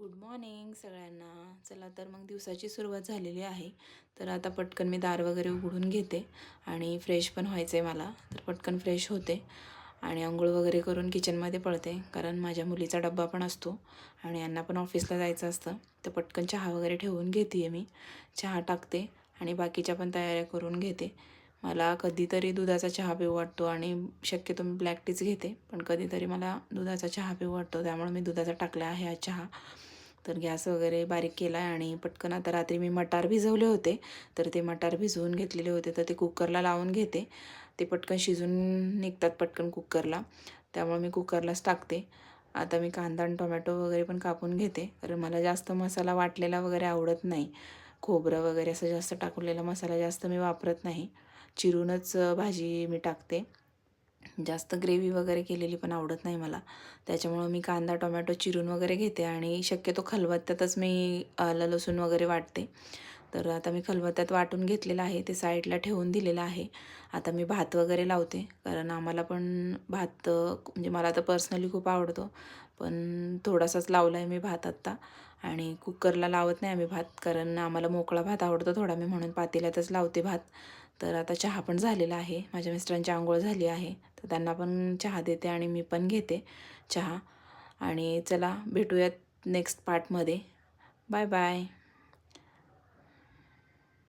Good morning सगळ्यांना. चला तर मग दिवसाची सुरुवात झालेली आहे. तर आता पटकन मी दार वगैरे उघडून घेते आणि फ्रेश पण व्हायचं आहे मला. तर पटकन फ्रेश होते आणि अंघोळ वगैरे करून किचनमध्ये पळते, कारण माझ्या मुलीचा डब्बा पण असतो आणि यांना पण ऑफिसला जायचं असतं. तर पटकन चहा वगैरे ठेवून घेते आहे मी. चहा टाकते आणि बाकीच्या पण तयाऱ्या करून घेते. मला कधीतरी दुधाचा चहा पिऊ वाटतो आणि शक्यतो मी ब्लॅक टीच घेते, पण कधीतरी मला दुधाचा चहा पिऊ वाटतो, त्यामुळे मी दुधाचा टाकला आहे हा चहा. तर गॅस वगैरे बारीक केला आहे आणि पटकन आता रात्री मी मटार भिजवले होते, तर ते मटार भिजवून घेतलेले होते, तर ते कुकरला लावून घेते. ते पटकन शिजून निघतात पटकन कुकरला, त्यामुळे मी कुकरलाच टाकते. आता मी कांदा आणि टोमॅटो वगैरे पण कापून घेते, कारण मला जास्त मसाला वाटलेला वगैरे आवडत नाही. खोबरं वगैरे असं जास्त टाकलेला मसाला जास्त मी वापरत नाही. चिरूनच भाजी मी टाकते. जास्त ग्रेव्ही वगैरे केलेली पण आवडत नाही मला, त्याच्यामुळं मी कांदा टोमॅटो चिरून वगैरे घेते आणि शक्यतो खलबत्त्यातच मी आलं लसूण वगैरे वाटते. तर आता मी खलबत्त्यात वाटून घेतलेलं आहे, ते साईडला ठेवून दिलेलं आहे. आता मी भात वगैरे लावते, कारण आम्हाला पण भात म्हणजे मला तर पर्सनली खूप आवडतो, पण थोडासाच लावला आहे मी भात आत्ता. आणि कुकरला लावत नाही आम्ही भात, कारण आम्हाला मोकळा भात आवडतो थोडा, मी म्हणून पातेल्यातच लावते भात. तर आता चहा पण झालेला आहे, माझ्या मिस्टरांची आंघोळ झाली आहे, तर त्यांना पण चहा देते आणि मी पण घेते चहा. आणि चला भेटूयात नेक्स्ट पार्टमध्ये. Bye bye.